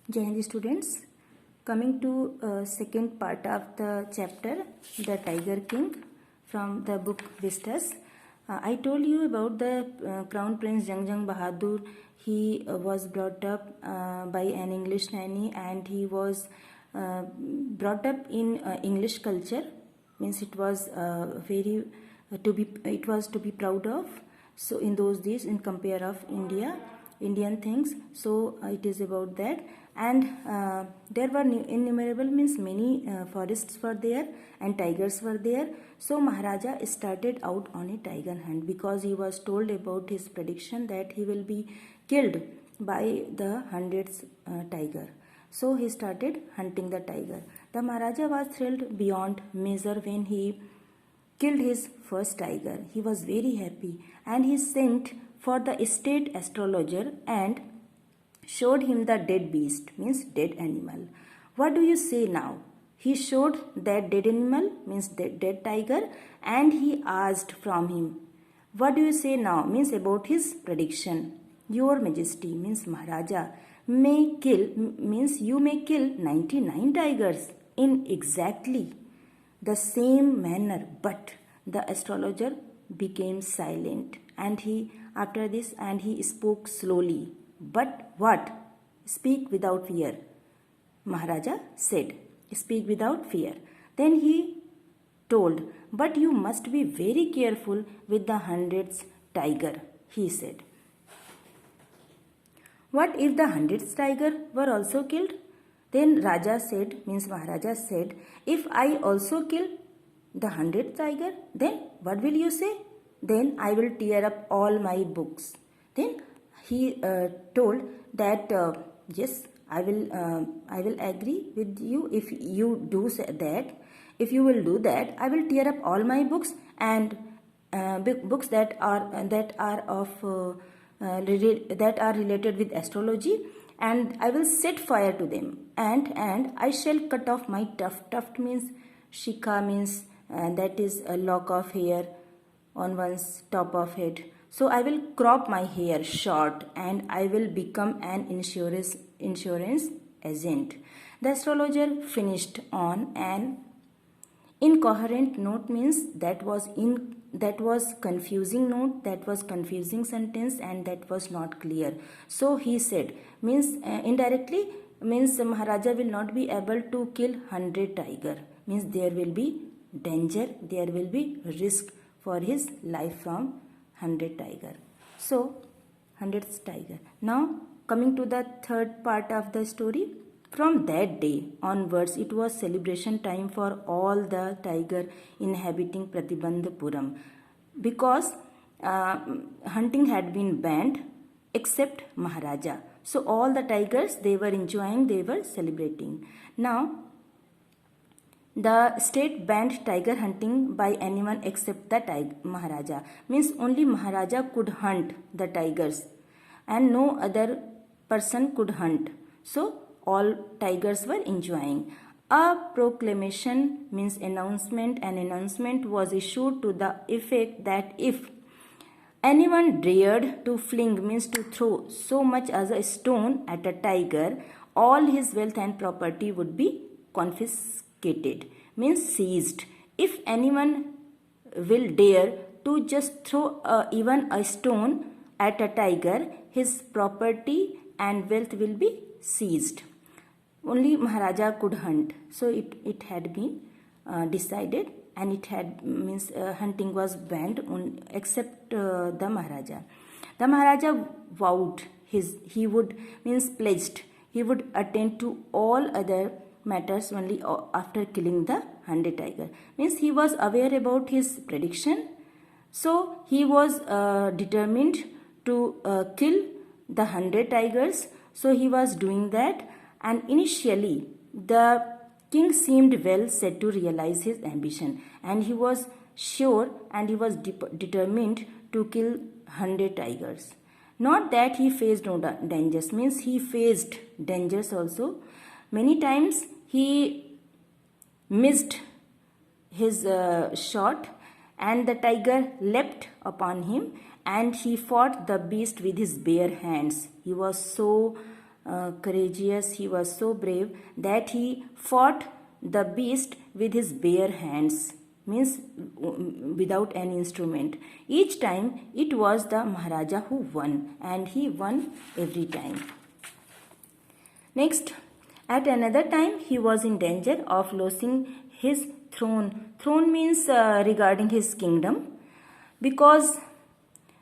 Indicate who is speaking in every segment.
Speaker 1: Jai Hind students, coming to second part of the chapter, The Tiger King from the book Vistas. I told you about the Crown Prince Jung Bahadur. He was brought up by an English nanny, and he was brought up in English culture. Means it was it was to be proud of. So in those days, in compare of Indian things, so it is about that. And there were innumerable, means many forests were there and tigers were there. So Maharaja started out on a tiger hunt because he was told about his prediction that he will be killed by the hundreds tiger. So he started hunting the tiger. The Maharaja was thrilled beyond measure when he killed his first tiger. He was very happy, and he sent for the state astrologer and showed him the dead beast, means dead animal. What do you say now? He showed that dead animal, means dead tiger, and he asked from him, what do you say now? Means about his prediction. Your Majesty, means Maharaja, may kill, means you may kill 99 tigers in exactly the same manner. But the astrologer became silent, and he after this, and he spoke slowly. But what? Speak without fear. Maharaja said, speak without fear. Then he told, but you must be very careful with the hundreds tiger, he said. What if the hundreds tiger were also killed? Then Raja said, means Maharaja said, if I also kill the hundredth tiger, then what will you say? Then I will tear up all my books. Then he told that yes, I will agree with you if you do that. If you will do that, I will tear up all my books and books that are related with astrology, and I will set fire to them, and I shall cut off my tuft. Tuft means shikha, means that is a lock of hair on one's top of head. So I will crop my hair short, and I will become an insurance agent. The astrologer finished on an incoherent note, means that was confusing note, that was confusing sentence, and that was not clear. So he said, means indirectly, means Maharaja will not be able to kill 100 tiger, means there will be danger, there will be risk for his life from 100 tiger. So 100th tiger. Now coming to the third part of the story. From that day onwards, it was celebration time for all the tiger inhabiting Pratibandhapuram, because hunting had been banned except Maharaja. So all the tigers, they were enjoying, they were celebrating. Now the state banned tiger hunting by anyone except the Maharaja. Means only Maharaja could hunt the tigers and no other person could hunt. So all tigers were enjoying. A proclamation, means announcement, an announcement was issued to the effect that if anyone dared to fling, means to throw so much as a stone at a tiger, all his wealth and property would be confiscated, means seized. If anyone will dare to just throw even a stone at a tiger, his property and wealth will be seized. Only Maharaja could hunt. So it had been decided, and it had, means hunting was banned except the Maharaja. The Maharaja vowed he would, means pledged, he would attend to all other matters only after killing the 100 tiger. Means he was aware about his prediction, so he was determined to kill the 100 tigers. So he was doing that, and initially the king seemed well set to realize his ambition, and he was sure and he was determined to kill 100 tigers. Not that he faced no dangers, means he faced dangers also. Many times he missed his shot, and the tiger leapt upon him, and he fought the beast with his bare hands. He was so courageous, he was so brave that he fought the beast with his bare hands, means without any instrument. Each time it was the Maharaja who won, and he won every time. Next, at another time he was in danger of losing his throne. Throne means regarding his kingdom, because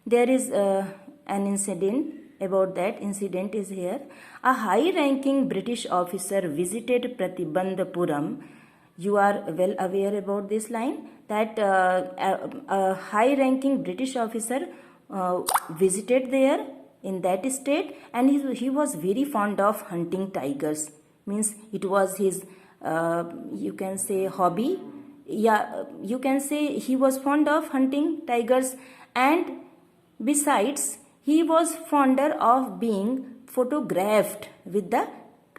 Speaker 1: there is an incident about that. Incident is here. A high ranking British officer visited Pratibandhapuram. You are well aware about this line, that a high ranking British officer visited there in that state, and he was very fond of hunting tigers. Means it was his you can say hobby. Yeah, you can say he was fond of hunting tigers, and besides he was fonder of being photographed with the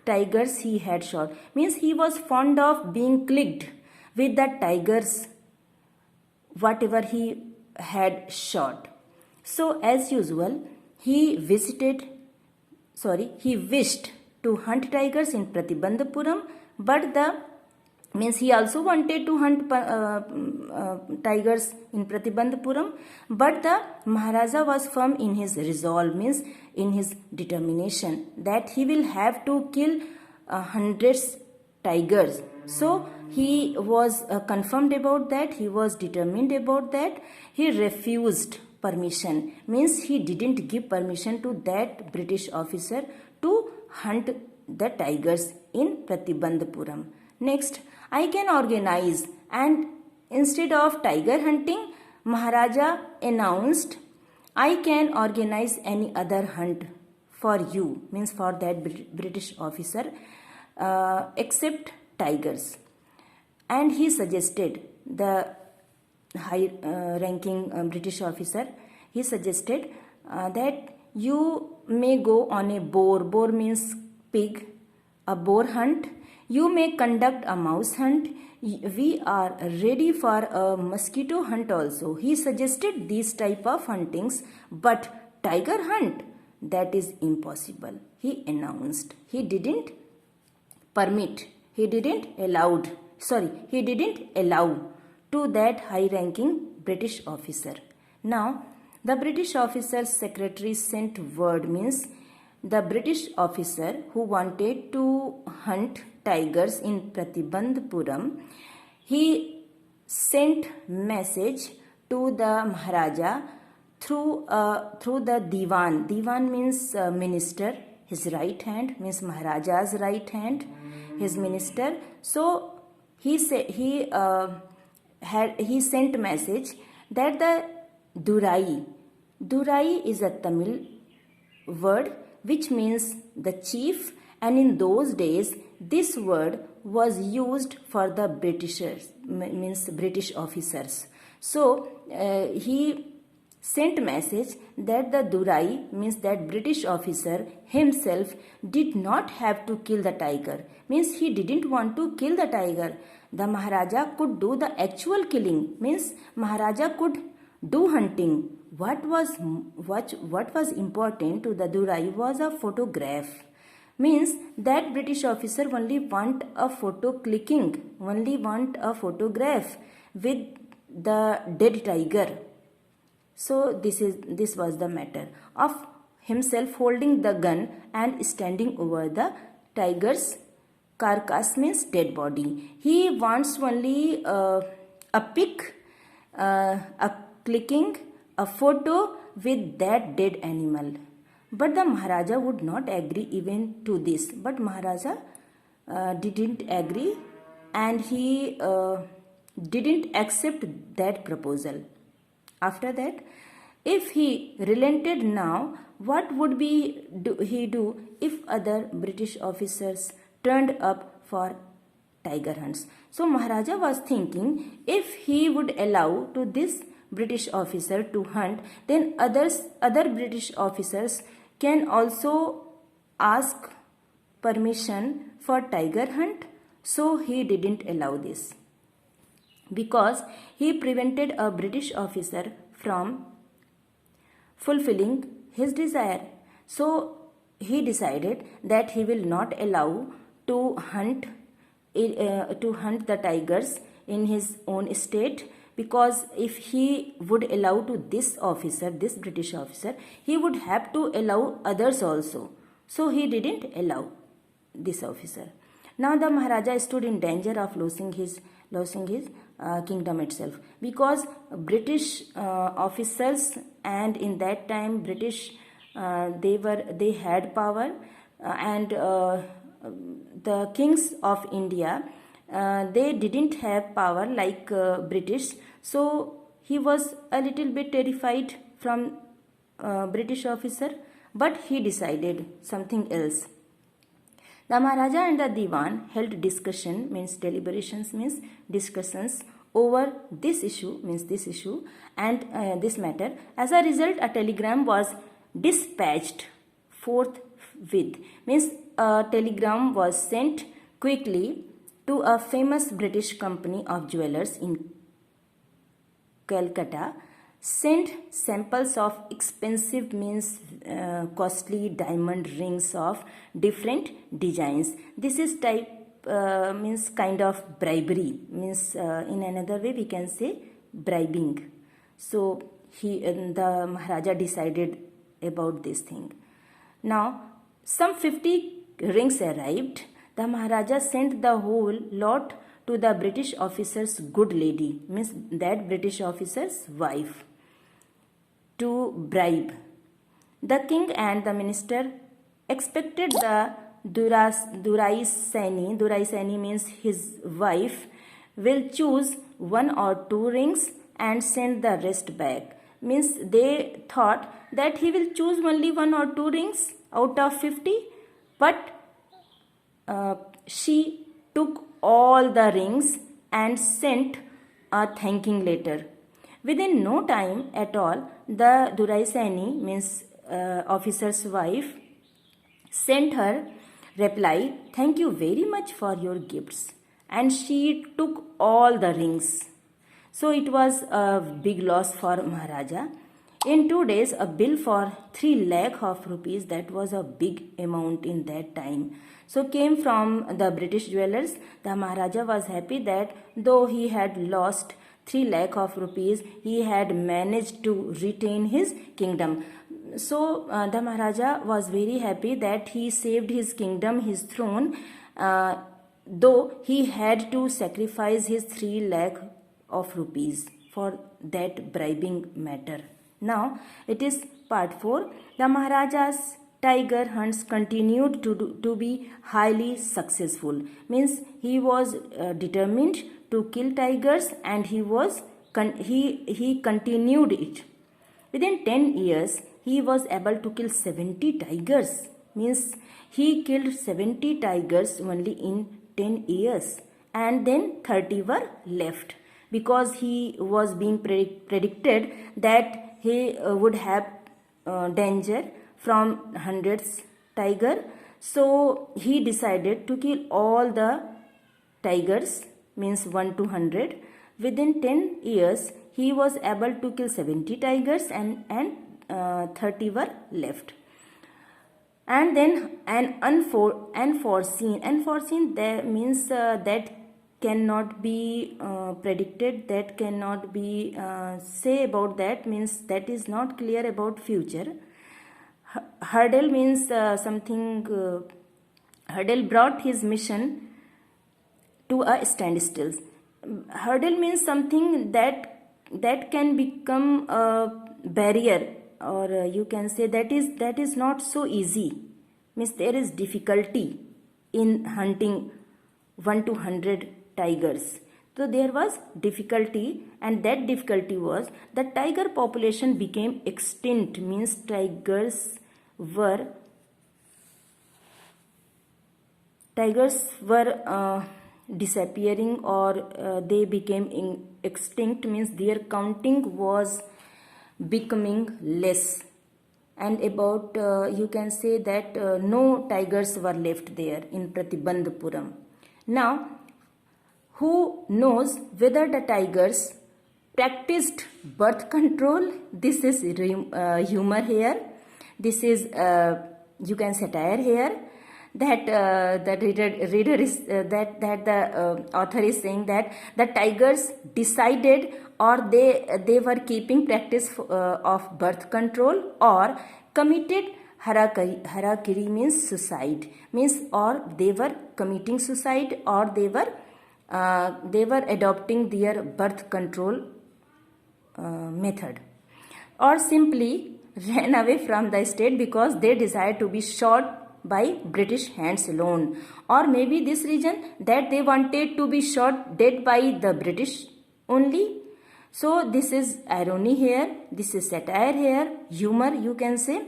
Speaker 1: tigers he had shot. Means he was fond of being clicked with the tigers whatever he had shot. So as usual, he wished to hunt tigers in Pratibandhapuram, but he also wanted to hunt tigers in Pratibandhapuram, but the Maharaja was firm in his resolve, means in his determination, that he will have to kill hundreds tigers. So he was confirmed about that, he was determined about that. He refused permission, means he didn't give permission to that British officer to hunt the tigers in Pratibandhapuram. Next, I can organize, and instead of tiger hunting, Maharaja announced, I can organize any other hunt for you, means for that British officer, except tigers. And he suggested, the high ranking British officer, he suggested that you may go on a boar means pig, a boar hunt. You may conduct a mouse hunt. We are ready for a mosquito hunt also. He suggested these type of huntings, but tiger hunt, that is impossible, he announced. He didn't permit, he didn't allow to that high ranking British officer. Now the British officer's secretary sent word, means the British officer who wanted to hunt tigers in Pratibandhapuram, he sent message to the Maharaja through the Diwan. Diwan means minister, his right hand, means Maharaja's right hand, his minister. So he sent message that the Durai is a Tamil word which means the chief, and in those days this word was used for the Britishers, means British officers. So he sent message that the Durai, means that British officer himself, did not have to kill the tiger, means he didn't want to kill the tiger. The Maharaja could do the actual killing, means Maharaja could do hunting. What was important to the Durai was a photograph, means that British officer only want a photo clicking, only want a photograph with the dead tiger. So this was the matter of himself holding the gun and standing over the tiger's carcass, means dead body. He wants only a pic, a clicking, a photo with that dead animal. But the Maharaja would not agree even to this. But Maharaja didn't agree, and he didn't accept that proposal. After that, if he relented now, what would he do if other British officers turned up for tiger hunts? So Maharaja was thinking, if he would allow to this British officer to hunt, then other British officers can also ask permission for tiger hunt. So he didn't allow this, because he prevented a British officer from fulfilling his desire. So he decided that he will not allow to hunt the tigers in his own state, because if he would allow to this officer, this British officer, he would have to allow others also. So he didn't allow this officer. Now the Maharaja stood in danger of losing his kingdom itself, because British officers, and in that time British they had power, and the kings of India, they didn't have power like British. So he was a little bit terrified from British officer, but he decided something else. The Maharaja and the Diwan held discussion, means deliberations, means discussions over this issue, and this matter. As a result, a telegram was dispatched forthwith, means a telegram was sent quickly to a famous British company of jewelers in Calcutta. Sent samples of expensive, means costly diamond rings of different designs. This is type means kind of bribery, means in another way we can say bribing. So the Maharaja decided about this thing. Now some 50 rings arrived. The Maharaja sent the whole lot to the British officer's good lady, means that British officer's wife, to bribe. The king and the minister expected the Duraisani means his wife, will choose one or two rings and send the rest back. Means they thought that he will choose only one or two rings out of 50, but she took all the rings and sent a thanking letter. Within no time at all, the Duraisani, means officer's wife, sent her reply, "Thank you very much for your gifts," and she took all the rings. So it was a big loss for Maharaja. In 2 days, a bill for 3 lakh of rupees, that was a big amount in that time, so came from the British jewelers. The Maharaja was happy that though he had lost 3 lakh of rupees, he had managed to retain his kingdom. So the Maharaja was very happy that he saved his kingdom, his throne, though he had to sacrifice his 3 lakh of rupees for that bribing matter. Now it is part 4. The Maharaja's tiger hunts continued to be highly successful. Means he was determined to kill tigers, and he continued it. Within 10 years, he was able to kill 70 tigers. Means he killed 70 tigers only in 10 years, and then 30 were left, because he was being predicted that he would have danger from hundreds tiger. So he decided to kill all the tigers, means 1 to 100. Within 10 years, he was able to kill 70 tigers, and 30 were left. And then an unforeseen that means that cannot be predicted, that cannot be say about that, means that is not clear about future. Hurdle means something, hurdle brought his mission to a standstill. Hurdle means something that can become a barrier, or you can say that is not so easy, means there is difficulty in hunting 1 to 100 tigers. So there was difficulty, and that difficulty was the tiger population became extinct, means tigers were disappearing, or they became extinct, means their counting was becoming less, and about you can say that no tigers were left there in Pratibandhapuram. Now who knows whether the tigers practiced birth control? This is humor here. This is you can satire here, that the reader is that the author is saying that the tigers decided, or they were keeping practice of birth control, or committed harakiri means suicide, means or they were committing suicide, or they were adopting their birth control method, or simply ran away from the state because they desired to be shot by British hands alone, or maybe this reason that they wanted to be shot dead by the British only. So this is irony here, this is satire here, humor you can say.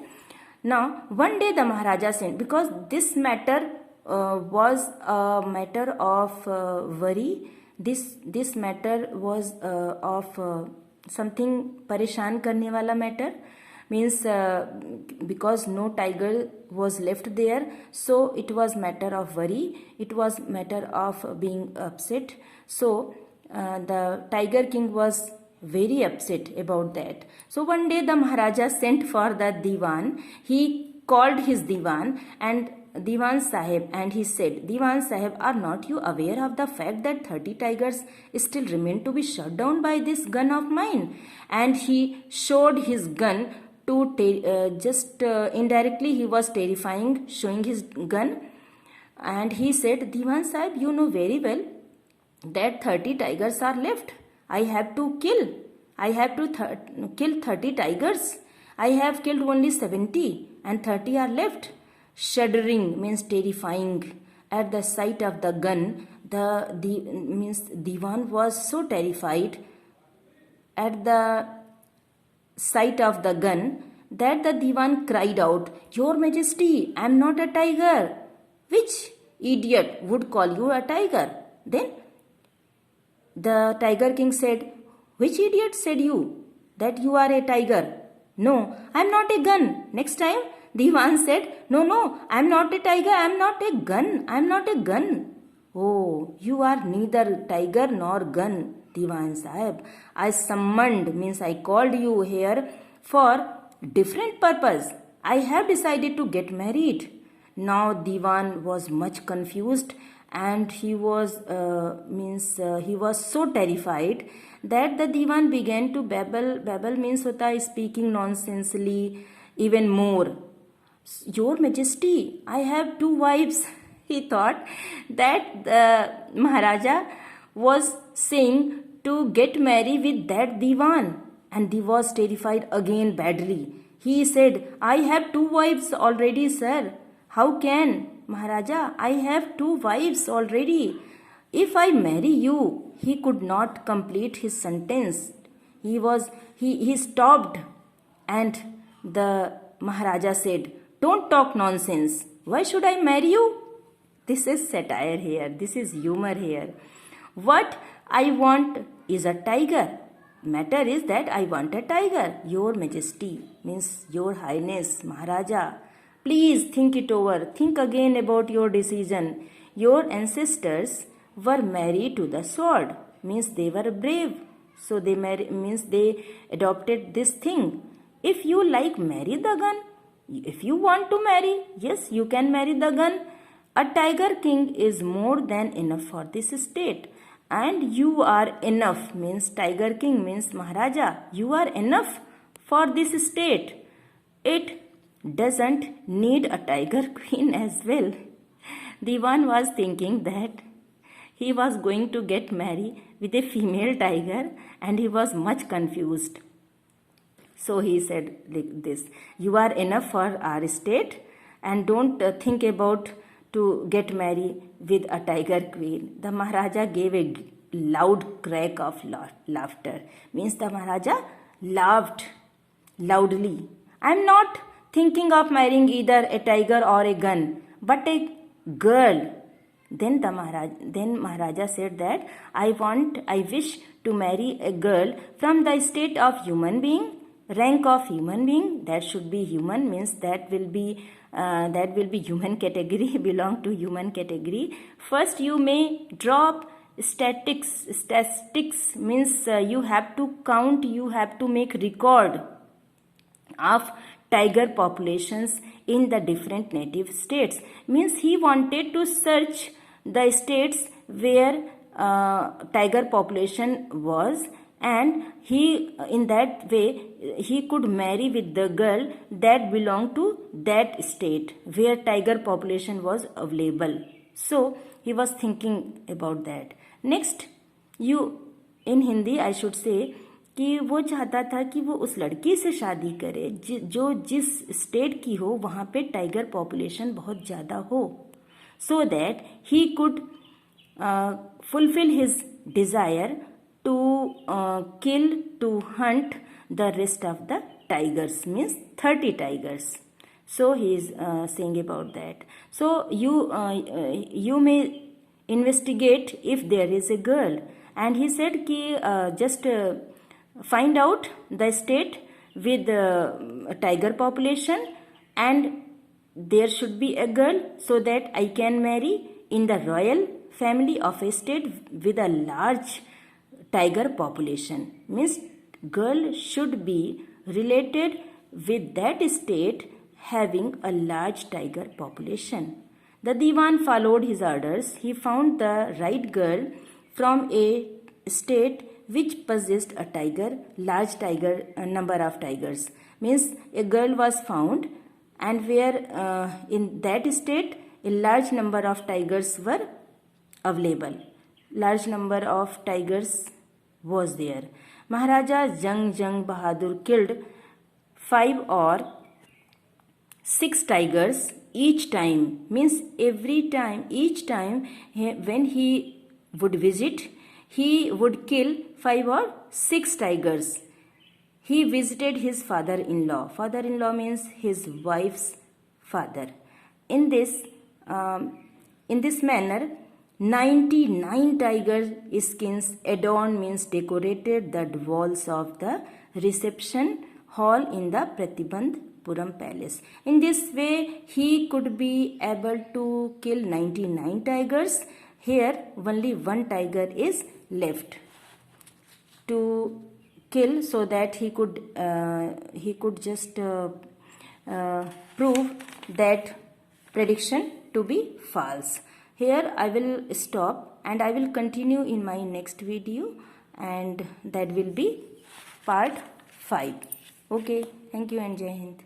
Speaker 1: Now one day the Maharaja sent, because this matter was a matter of worry, this matter was of something परेशान करने वाला matter, means because no tiger was left there, so it was matter of worry, it was matter of being upset. So the tiger king was very upset about that. So one day the Maharaja sent for the Diwan. He called his Diwan and Diwan Sahib, and he said, Diwan Sahib, are not you aware of the fact that 30 tigers still remain to be shot down by this gun of mine? And he showed his gun to just indirectly he was terrifying, showing his gun. And he said, Diwan Sahib, you know very well that 30 tigers are left. I have to kill. I have to kill 30 tigers. I have killed only 70 and 30 are left. Shuddering means terrifying at the sight of the gun. The means Diwan was so terrified at the sight of the gun that the Diwan cried out, Your Majesty, I am not a tiger. Which idiot would call you a tiger? Then the Tiger King said, Which idiot said you that you are a tiger? No, I am not a gun. Next time Diwan said, No, I am not a tiger, I am not a gun, I am not a gun. Oh, you are neither tiger nor gun, Diwan Sahib. I summoned, means I called you here for different purpose. I have decided to get married. Now Diwan was much confused, and he was he was so terrified that the Diwan began to babble. Babble means hota is speaking nonsensely even more. Your Majesty, I have 2 wives. He thought that the Maharaja was saying to get married with that Diwan, and he was terrified again badly. He said, I have 2 wives already, sir. How can? Maharaja, I have 2 wives already. If I marry you, he could not complete his sentence. He stopped, and the Maharaja said, Don't talk nonsense. Why should I marry you? This is satire here. This is humor here. What I want is a tiger. Matter is that I want a tiger. Your Majesty, means Your Highness, Maharaja. Please think it over. Think again about your decision. Your ancestors were married to the sword. Means they were brave. So means they adopted this thing. If you like, marry the gun. If you want to marry, yes, you can marry the gun. A tiger king is more than enough for this state. And you are enough, means tiger king means Maharaja. You are enough for this state. It doesn't need a tiger queen as well. Diwan was thinking that he was going to get married with a female tiger, and he was much confused. So he said like this, You are enough for our state, and don't think about to get married with a tiger queen. The Maharaja gave a loud crack of laughter. Means the Maharaja laughed loudly. I am not thinking of marrying either a tiger or a gun, but a girl. Then Maharaja said that I wish to marry a girl from the state of human being, rank of human being. That should be human, means that will be human category, belong to human category. First you may drop statistics means you have to count, you have to make record of tiger populations in the different native states. Means he wanted to search the states where tiger population was, and he, in that way, he could marry with the girl that belonged to that state where tiger population was available. So he was thinking about that. Next, you, in Hindi I should say कि वो चाहता था कि वो उस लड़की से शादी करे जो जिस स्टेट की हो वहाँ पे टाइगर पॉपुलेशन बहुत ज़्यादा हो, so that he could fulfill his desire to to hunt the rest of the tigers, means 30 tigers. So he is saying about that. So you may investigate if there is a girl, and he said कि just find out the state with tiger population, and there should be a girl so that I can marry in the royal family of a state with a large tiger population. Means girl should be related with that state having a large tiger population. The Diwan followed his orders. He found the right girl from a state which possessed a large number of tigers. Means a girl was found, and where in that state a large number of tigers were available. Large number of tigers was there. Maharaja Jang Bahadur killed 5 or 6 tigers each time. Means each time when he would visit, he would kill 5 or 6 tigers. He visited his father-in-law. Father-in-law means his wife's father. In this manner, 99 tiger skins adorned, means decorated, the walls of the reception hall in the Pratibandhpuram palace. In this way, he could be able to kill 99 tigers. Here, only 1 tiger is left to kill, so that he could just prove that prediction to be false. Here I will stop, and I will continue in my next video, and that will be part 5. Okay, thank you and Jai Hind.